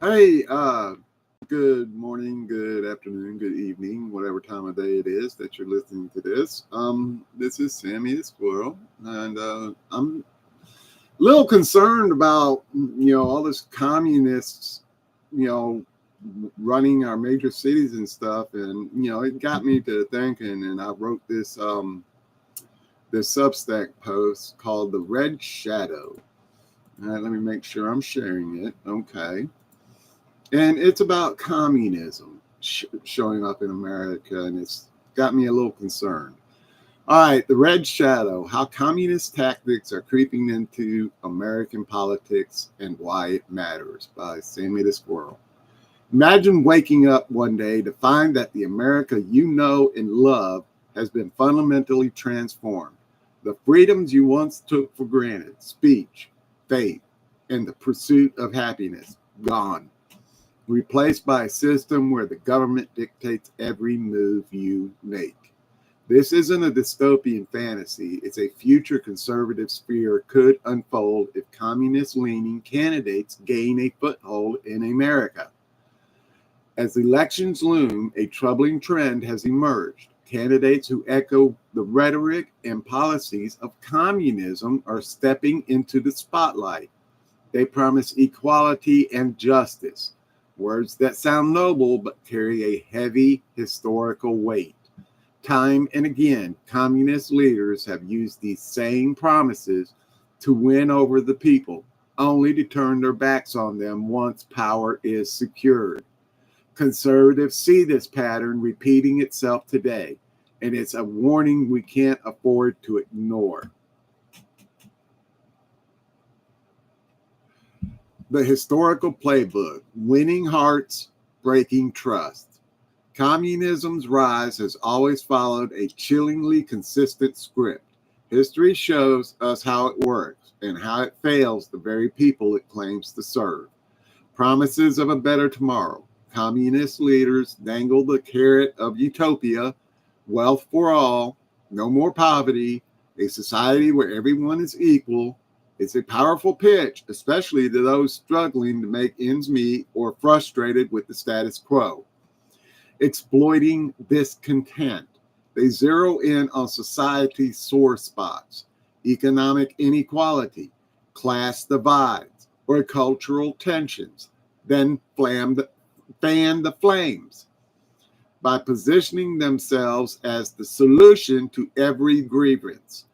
Hey, good morning, good afternoon, good evening, whatever time of day it is that you're listening to this. This is Sammy the Squirrel, and I'm a little concerned about all this communists, you know, running our major cities and stuff, and it got me to thinking, and I wrote this Substack post called "The Red Shadow." All right, let me make sure I'm sharing it. Okay. And it's about communism showing up in America, and it's got me a little concerned. All right, the red shadow, how communist tactics are creeping into American politics and why it matters, by Sammy the Squirrel. Imagine waking up one day to find that the America you know and love has been fundamentally transformed. The freedoms you once took for granted, speech, faith, and the pursuit of happiness, gone, replaced by a system where the government dictates every move you make. This isn't a dystopian fantasy. It's a future conservative sphere could unfold if communist-leaning candidates gain a foothold in America. As elections loom, a troubling trend has emerged. Candidates who echo the rhetoric and policies of communism are stepping into the spotlight. They promise equality and justice, words that sound noble but carry a heavy historical weight. Time and again, communist leaders have used these same promises to win over the people, only to turn their backs on them once power is secured. Conservatives see this pattern repeating itself today, and it's a warning we can't afford to ignore. The historical playbook, winning hearts, breaking trust. Communism's rise has always followed a chillingly consistent script. History shows us how it works and how it fails the very people it claims to serve. Promises of a better tomorrow. Communist leaders dangle the carrot of utopia, wealth for all, no more poverty, a society where everyone is equal. It's a powerful pitch, especially to those struggling to make ends meet or frustrated with the status quo. Exploiting discontent, they zero in on society's sore spots, economic inequality, class divides, or cultural tensions, then fan the flames by positioning themselves as the solution to every grievance.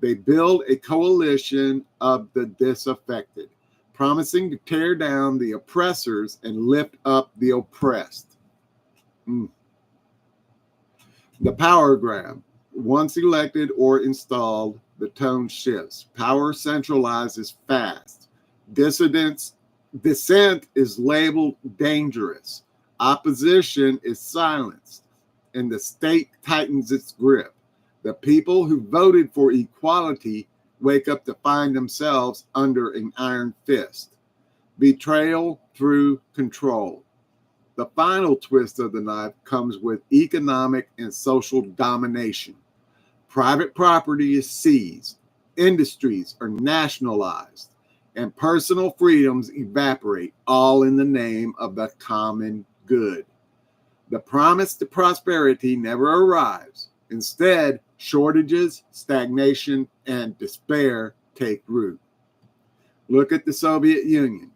They build a coalition of the disaffected, promising to tear down the oppressors and lift up the oppressed. The power grab. Once elected or installed, the tone shifts. Power centralizes fast. Dissent is labeled dangerous. Opposition is silenced, and the state tightens its grip. The people who voted for equality wake up to find themselves under an iron fist. Betrayal through control. The final twist of the knife comes with economic and social domination. Private property is seized, industries are nationalized, and personal freedoms evaporate, all in the name of the common good. The promise to prosperity never arrives. Instead, shortages, stagnation, and despair take root. Look at the Soviet Union.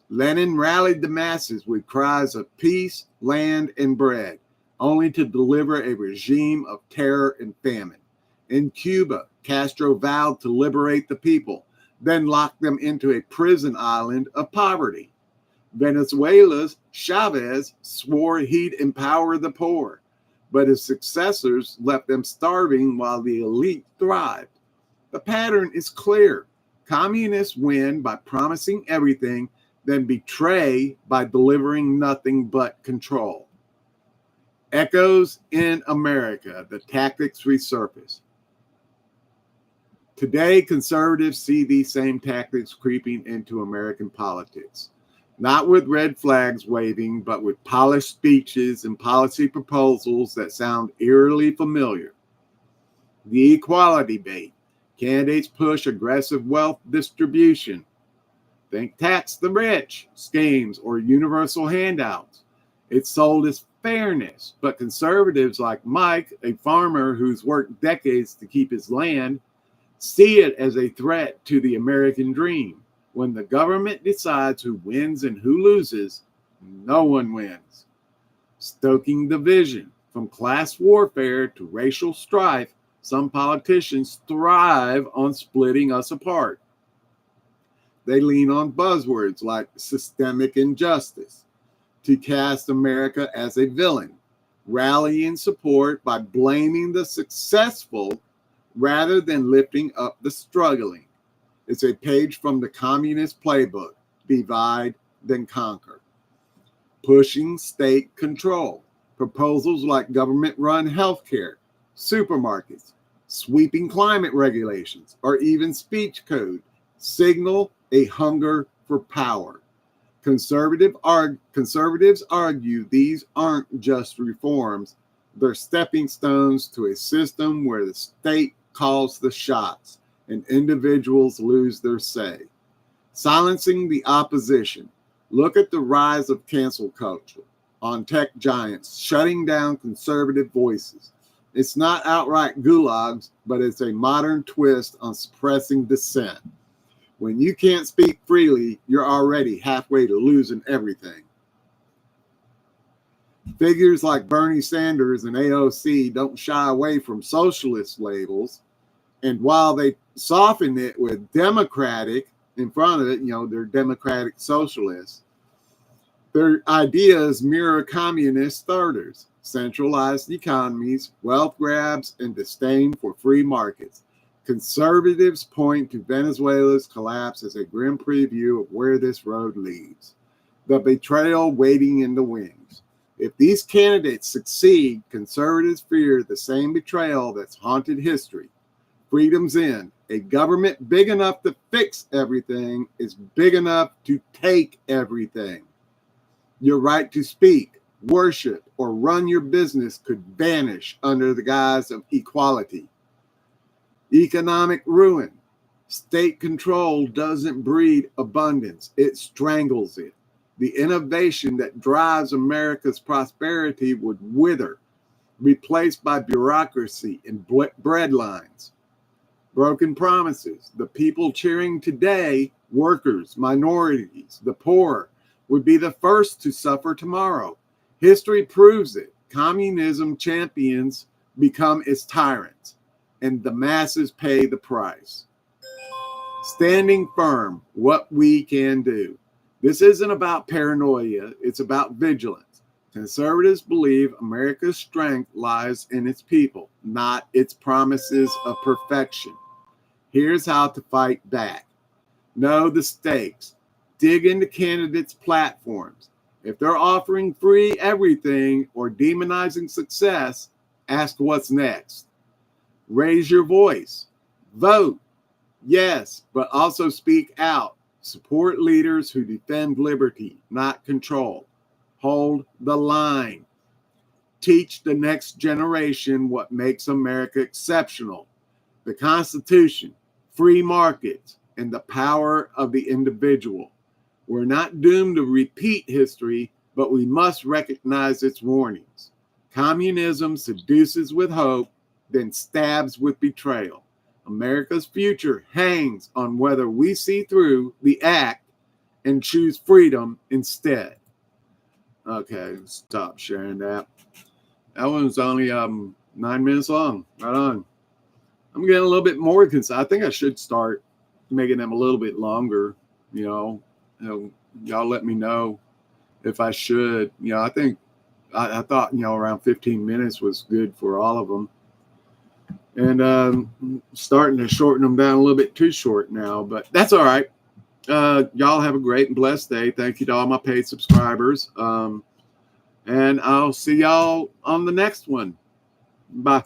Lenin rallied the masses with cries of peace, land, and bread, only to deliver a regime of terror and famine. In Cuba, Castro vowed to liberate the people, then locked them into a prison island of poverty. Venezuela's Chavez swore he'd empower the poor, but his successors left them starving while the elite thrived. The pattern is clear. Communists win by promising everything, then betray by delivering nothing but control. Echoes in America, the tactics resurface. Today, conservatives see these same tactics creeping into American politics, not with red flags waving, but with polished speeches and policy proposals that sound eerily familiar. The equality bait. Candidates push aggressive wealth distribution. Think tax the rich schemes or universal handouts. It's sold as fairness, but conservatives like Mike, a farmer who's worked decades to keep his land, see it as a threat to the American dream. When the government decides who wins and who loses, no one wins. Stoking division, from class warfare to racial strife, some politicians thrive on splitting us apart. They lean on buzzwords like systemic injustice to cast America as a villain, rallying support by blaming the successful rather than lifting up the struggling. It's a page from the communist playbook, divide, then conquer. Pushing state control. Proposals like government-run healthcare, supermarkets, sweeping climate regulations, or even speech code signal a hunger for power. Conservatives argue these aren't just reforms, they're stepping stones to a system where the state calls the shots and individuals lose their say. Silencing the opposition. Look at the rise of cancel culture on tech giants, shutting down conservative voices. It's not outright gulags, but it's a modern twist on suppressing dissent. When you can't speak freely, you're already halfway to losing everything. Figures like Bernie Sanders and AOC don't shy away from socialist labels. And while they soften it with democratic in front of it, they're democratic socialists, their ideas mirror communist starters, centralized economies, wealth grabs, and disdain for free markets. Conservatives point to Venezuela's collapse as a grim preview of where this road leads. The betrayal waiting in the wings. If these candidates succeed, conservatives fear the same betrayal that's haunted history. Freedom's end. A government big enough to fix everything is big enough to take everything. Your right to speak, worship, or run your business could vanish under the guise of equality. Economic ruin. State control doesn't breed abundance, it strangles it. The innovation that drives America's prosperity would wither, replaced by bureaucracy and breadlines. Broken promises. The people cheering today, workers, minorities, the poor, would be the first to suffer tomorrow. History proves it. Communism champions become its tyrants, and the masses pay the price. Standing firm, what we can do. This isn't about paranoia, it's about vigilance. Conservatives believe America's strength lies in its people, not its promises of perfection. Here's how to fight back. Know the stakes. Dig into candidates' platforms. If they're offering free everything or demonizing success, ask what's next. Raise your voice. Vote. Yes, but also speak out. Support leaders who defend liberty, not control. Hold the line. Teach the next generation what makes America exceptional. The Constitution, free markets, and the power of the individual. We're not doomed to repeat history, but we must recognize its warnings. Communism seduces with hope, then stabs with betrayal. America's future hangs on whether we see through the act and choose freedom instead. Okay, stop sharing that. That one was only 9 minutes long. Right on. I'm getting a little bit more concerned. I think I should start making them a little bit longer. Y'all let me know if I should. I think I thought around 15 minutes was good for all of them. And starting to shorten them down a little bit too short now, but that's all right. Y'all have a great and blessed day. Thank you to all my paid subscribers. And I'll see y'all on the next one. Bye.